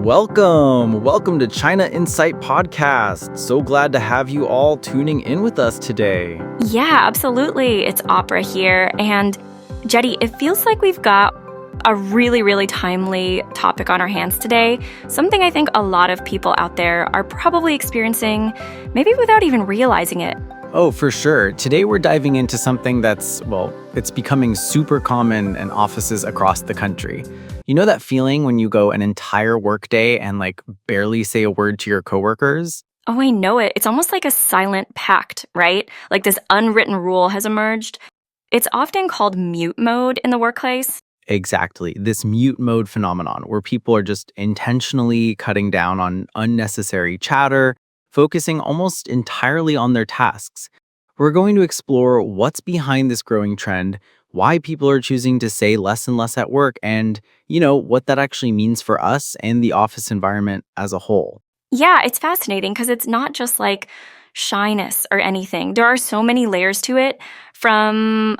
Welcome to China Insight Podcast. So glad to have you all tuning in with us today. Yeah, absolutely. It's Opera here. And Jeddy, it feels like we've got a really timely topic on our hands today. Something I think a lot of people out there are probably experiencing, maybe without even realizing it. Oh, for sure. Today we're diving into something it's becoming super common in offices across the country. You know that feeling when you go an entire workday and barely say a word to your coworkers? Oh, I know it. It's almost like a silent pact, right? Like this unwritten rule has emerged. It's often called mute mode in the workplace. Exactly. This mute mode phenomenon where people are just intentionally cutting down on unnecessary chatter, focusing almost entirely on their tasks. We're going to explore what's behind this growing trend, why people are choosing to say less and less at work, and, what that actually means for us and the office environment as a whole. Yeah, it's fascinating because it's not just like shyness or anything. There are so many layers to it, from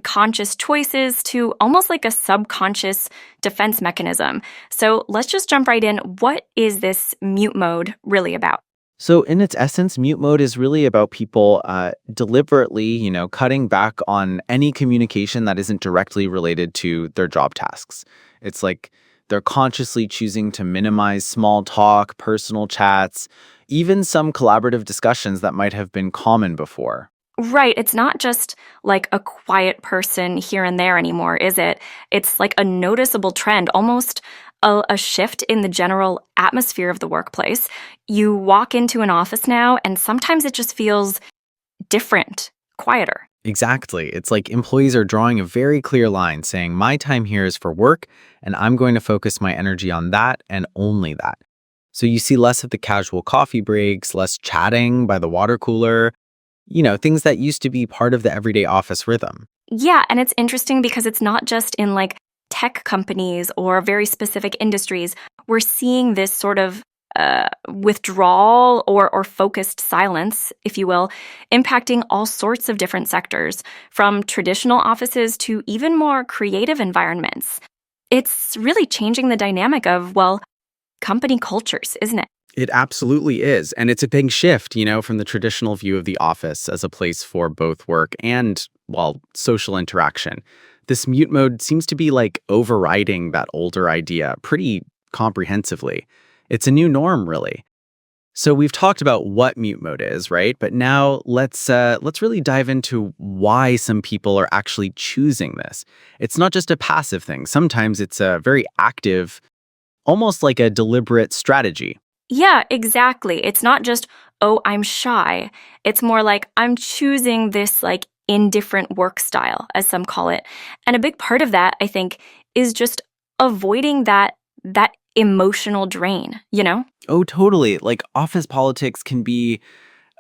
conscious choices to almost like a subconscious defense mechanism. So let's just jump right in. What is this mute mode really about? So in its essence, mute mode is really about people deliberately, cutting back on any communication that isn't directly related to their job tasks. It's like they're consciously choosing to minimize small talk, personal chats, even some collaborative discussions that might have been common before. Right. It's not just like a quiet person here and there anymore, is it? It's like a noticeable trend, almost a shift in the general atmosphere of the workplace. You walk into an office now, and sometimes it just feels different, quieter. Exactly. It's like employees are drawing a very clear line saying, my time here is for work, and I'm going to focus my energy on that and only that. So you see less of the casual coffee breaks, less chatting by the water cooler, things that used to be part of the everyday office rhythm. Yeah, and it's interesting because it's not just in tech companies or very specific industries. We're seeing this sort of withdrawal or focused silence, if you will, impacting all sorts of different sectors, from traditional offices to even more creative environments. It's really changing the dynamic of, company cultures, isn't it? It absolutely is. And it's a big shift, from the traditional view of the office as a place for both work and, social interaction. This mute mode seems to be overriding that older idea pretty comprehensively. It's a new norm, really. So we've talked about what mute mode is, right? But now let's really dive into why some people are actually choosing this. It's not just a passive thing. Sometimes it's a very active, almost like a deliberate strategy. Yeah, exactly. It's not just, oh, I'm shy. It's more like I'm choosing this indifferent work style, as some call it. And a big part of that, I think, is just avoiding that emotional drain, Oh, totally. Office politics can be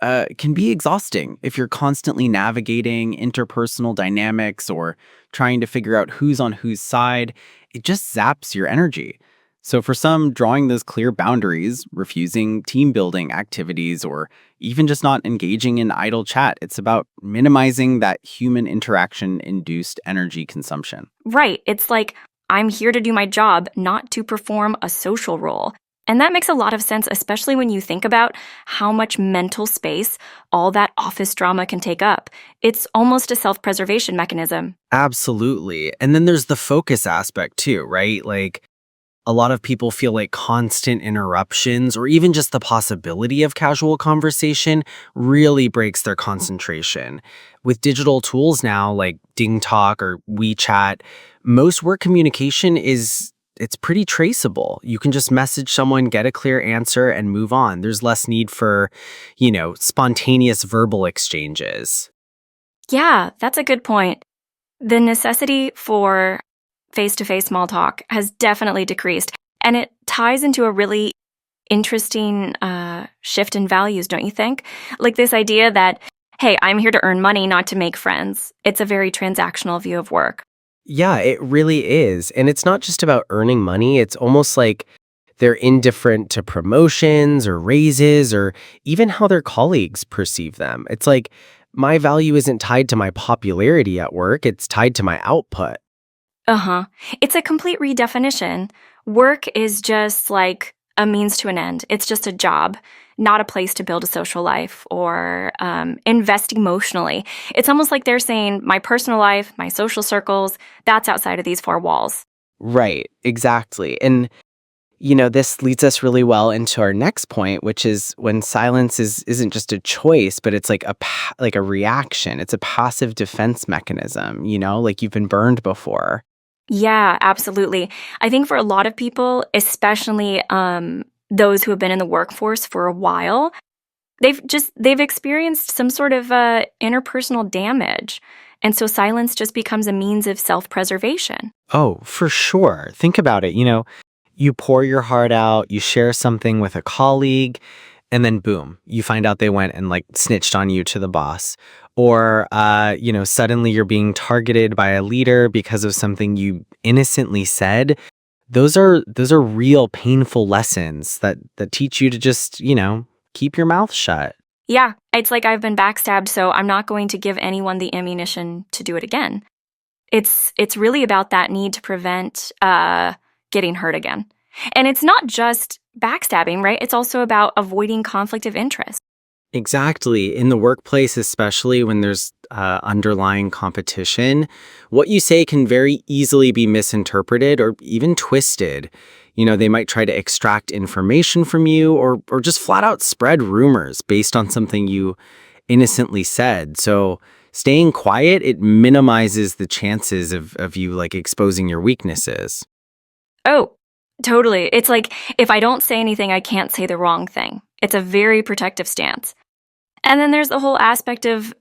exhausting if you're constantly navigating interpersonal dynamics or trying to figure out who's on whose side. It just zaps your energy. So for some, drawing those clear boundaries, refusing team building activities, or even just not engaging in idle chat, it's about minimizing that human interaction-induced energy consumption. Right. It's like, I'm here to do my job, not to perform a social role. And that makes a lot of sense, especially when you think about how much mental space all that office drama can take up. It's almost a self-preservation mechanism. Absolutely. And then there's the focus aspect too, right? A lot of people feel like constant interruptions or even just the possibility of casual conversation really breaks their concentration. With digital tools now like DingTalk or WeChat, most work communication it's pretty traceable. You can just message someone, get a clear answer, and move on. There's less need for, spontaneous verbal exchanges. Yeah, that's a good point. The necessity for face-to-face small talk has definitely decreased. And it ties into a really interesting shift in values, don't you think? Like this idea that, hey, I'm here to earn money, not to make friends. It's a very transactional view of work. Yeah, it really is. And it's not just about earning money. It's almost like they're indifferent to promotions or raises or even how their colleagues perceive them. It's like my value isn't tied to my popularity at work. It's tied to my output. Uh-huh. It's a complete redefinition. Work is just like a means to an end. It's just a job, not a place to build a social life or invest emotionally. It's almost like they're saying, my personal life, my social circles, that's outside of these four walls. Right, exactly. And this leads us really well into our next point, which is when silence isn't just a choice, but it's like a reaction. It's a passive defense mechanism, like you've been burned before. Yeah, absolutely. I think for a lot of people, especially those who have been in the workforce for a while, they've experienced some sort of interpersonal damage. And so silence just becomes a means of self-preservation. Oh, for sure. Think about it. You pour your heart out, you share something with a colleague, and then boom, you find out they went and like snitched on you to the boss. Or, suddenly you're being targeted by a leader because of something you innocently said. Those are real painful lessons that teach you to just, keep your mouth shut. Yeah, it's like I've been backstabbed, so I'm not going to give anyone the ammunition to do it again. It's really about that need to prevent getting hurt again. And it's not just backstabbing, right? It's also about avoiding conflict of interest. Exactly. In the workplace, especially when there's underlying competition, what you say can very easily be misinterpreted or even twisted. They might try to extract information from you or just flat out spread rumors based on something you innocently said. So staying quiet, it minimizes the chances of you like exposing your weaknesses. Oh, totally. It's like if I don't say anything, I can't say the wrong thing. It's a very protective stance. And then there's the whole aspect of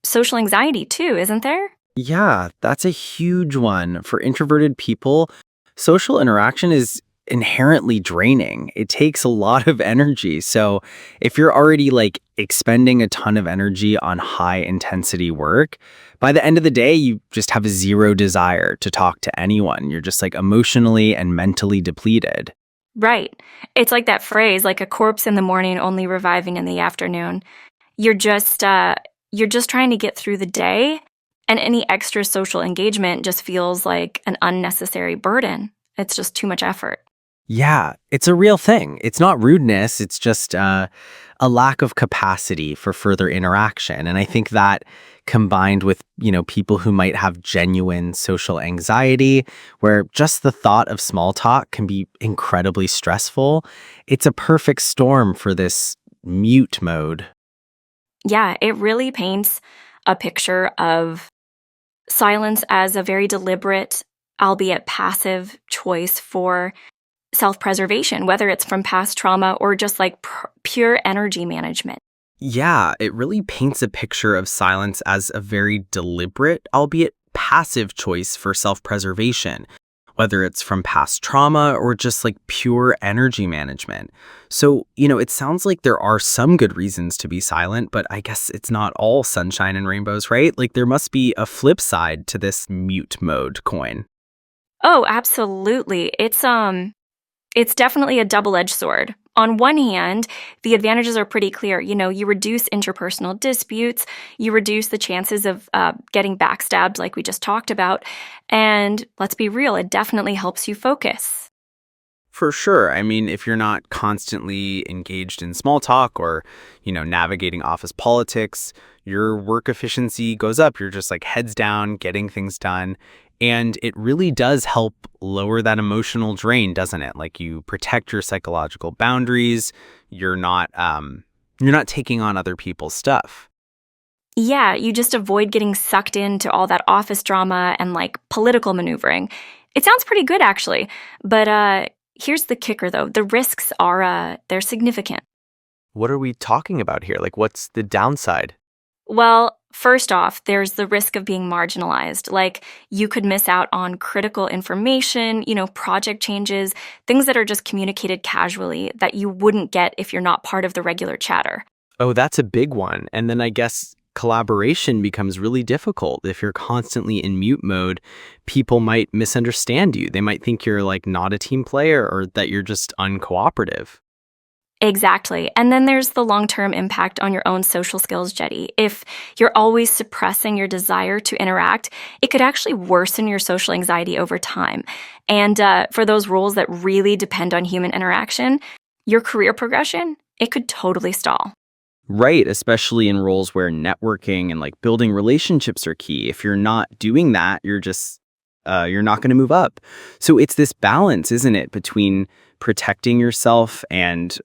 social anxiety too, isn't there? Yeah, that's a huge one. For introverted people, social interaction is inherently draining. It takes a lot of energy. So if you're already like expending a ton of energy on high intensity work, by the end of the day, you just have zero desire to talk to anyone. You're just like emotionally and mentally depleted. Right. It's like that phrase, like a corpse in the morning, only reviving in the afternoon. You're just trying to get through the day, and any extra social engagement just feels like an unnecessary burden. It's just too much effort. Yeah, it's a real thing. It's not rudeness. It's just a lack of capacity for further interaction. And I think that combined with, people who might have genuine social anxiety, where just the thought of small talk can be incredibly stressful, it's a perfect storm for this mute mode. Yeah, it really paints a picture of silence as a very deliberate, albeit passive, choice for self-preservation, whether it's from past trauma or just like pure energy management. Yeah, it really paints a picture of silence as a very deliberate, albeit passive choice for self-preservation, whether it's from past trauma or just like pure energy management. So, it sounds like there are some good reasons to be silent, but I guess it's not all sunshine and rainbows, right? Like there must be a flip side to this mute mode coin. Oh, absolutely. It's definitely a double-edged sword. On one hand, the advantages are pretty clear. You reduce interpersonal disputes, you reduce the chances of getting backstabbed like we just talked about, and let's be real, it definitely helps you focus. For sure. I mean, if you're not constantly engaged in small talk or, navigating office politics, your work efficiency goes up. You're just like heads down, getting things done. And it really does help lower that emotional drain, doesn't it? Like you protect your psychological boundaries. You're not taking on other people's stuff. Yeah, you just avoid getting sucked into all that office drama and like political maneuvering. It sounds pretty good actually, but here's the kicker though. The risks are they're significant. What are we talking about here? Like, what's the downside? Well, first off, there's the risk of being marginalized. Like you could miss out on critical information, project changes, things that are just communicated casually that you wouldn't get if you're not part of the regular chatter. Oh, that's a big one. And then I guess collaboration becomes really difficult. If you're constantly in mute mode, people might misunderstand you. They might think you're like not a team player or that you're just uncooperative. Exactly. And then there's the long-term impact on your own social skills, Jeddy. If you're always suppressing your desire to interact, it could actually worsen your social anxiety over time. And for those roles that really depend on human interaction, your career progression, it could totally stall. Right, especially in roles where networking and like building relationships are key. If you're not doing that, you're not going to move up. So it's this balance, isn't it, between protecting yourself and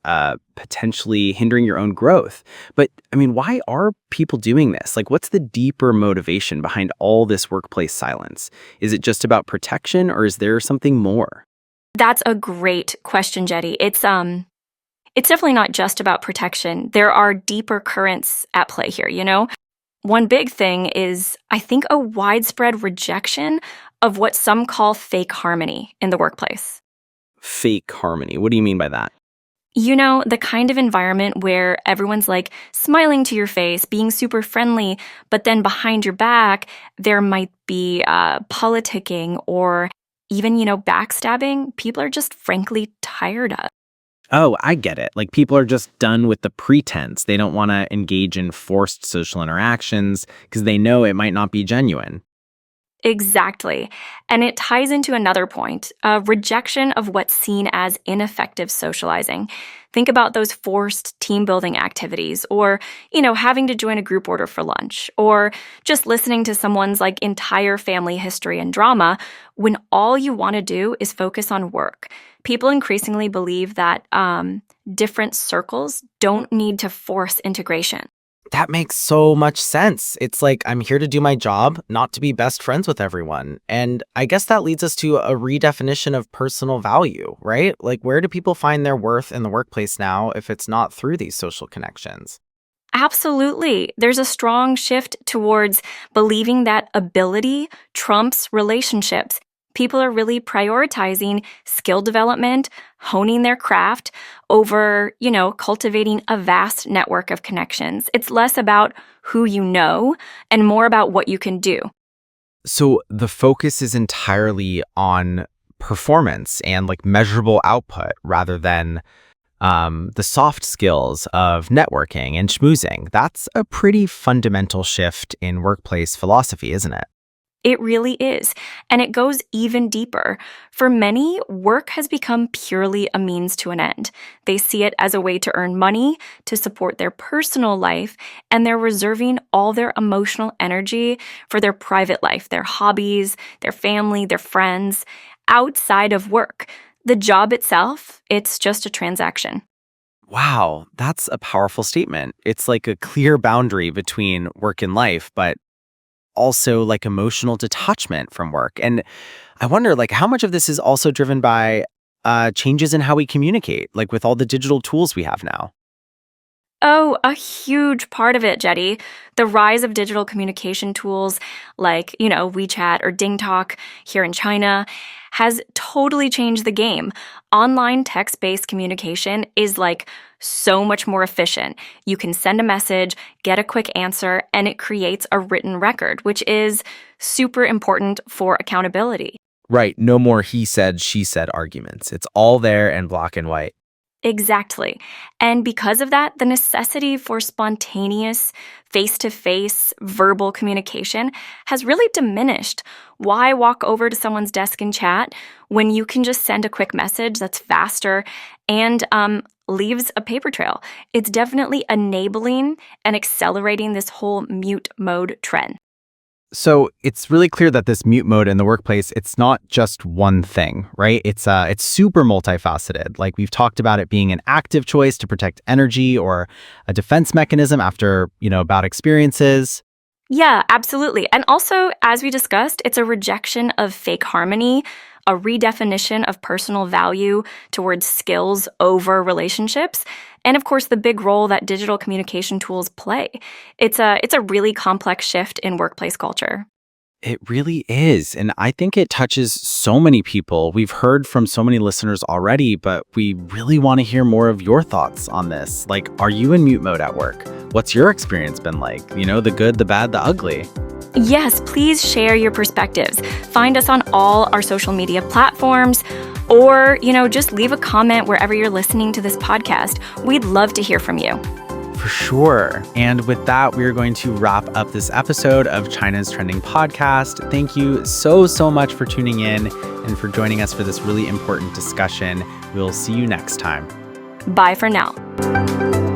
potentially hindering your own growth. But I mean, why are people doing this? Like, what's the deeper motivation behind all this workplace silence? Is it just about protection, or is there something more? That's a great question, Jeddy. It's definitely not just about protection. There are deeper currents at play here, you know? One big thing is, I think, a widespread rejection of what some call fake harmony in the workplace. Fake harmony. What do you mean by that? You know, the kind of environment where everyone's like smiling to your face, being super friendly, but then behind your back, there might be politicking or even, backstabbing. People are just frankly tired of. Oh, I get it. Like, people are just done with the pretense. They don't want to engage in forced social interactions because they know it might not be genuine. Exactly. And it ties into another point, a rejection of what's seen as ineffective socializing. Think about those forced team building activities or, having to join a group order for lunch or just listening to someone's like entire family history and drama when all you want to do is focus on work. People increasingly believe that different circles don't need to force integration. That makes so much sense. It's like, I'm here to do my job, not to be best friends with everyone. And I guess that leads us to a redefinition of personal value, right? Like, where do people find their worth in the workplace now if it's not through these social connections? Absolutely. There's a strong shift towards believing that ability trumps relationships. People are really prioritizing skill development, honing their craft over, cultivating a vast network of connections. It's less about who you know and more about what you can do. So the focus is entirely on performance and like measurable output rather than the soft skills of networking and schmoozing. That's a pretty fundamental shift in workplace philosophy, isn't it? It really is. And it goes even deeper. For many, work has become purely a means to an end. They see it as a way to earn money, to support their personal life, and they're reserving all their emotional energy for their private life, their hobbies, their family, their friends, outside of work. The job itself, it's just a transaction. Wow, that's a powerful statement. It's like a clear boundary between work and life, but also like emotional detachment from work. And I wonder, like, how much of this is also driven by changes in how we communicate, like with all the digital tools we have now? Oh, a huge part of it, Jeddy. The rise of digital communication tools like, WeChat or DingTalk here in China has totally changed the game. Online text-based communication is like so much more efficient. You can send a message, get a quick answer, and it creates a written record, which is super important for accountability. Right. No more he said, she said arguments. It's all there in black and white. Exactly. And because of that, the necessity for spontaneous, face-to-face verbal communication has really diminished. Why walk over to someone's desk and chat when you can just send a quick message that's faster and leaves a paper trail? It's definitely enabling and accelerating this whole mute mode trend. So it's really clear that this mute mode in the workplace, it's not just one thing, right? It's super multifaceted. Like, we've talked about it being an active choice to protect energy or a defense mechanism after, bad experiences. Yeah, absolutely. And also, as we discussed, it's a rejection of fake harmony, a redefinition of personal value towards skills over relationships, and of course, the big role that digital communication tools play. It's a really complex shift in workplace culture. It really is. And I think it touches so many people. We've heard from so many listeners already, but we really want to hear more of your thoughts on this. Like, are you in mute mode at work? What's your experience been like? The good, the bad, the ugly. Yes, please share your perspectives. Find us on all our social media platforms. Or, just leave a comment wherever you're listening to this podcast. We'd love to hear from you. For sure. And with that, we're going to wrap up this episode of China's Trending Podcast. Thank you so much for tuning in and for joining us for this really important discussion. We'll see you next time. Bye for now.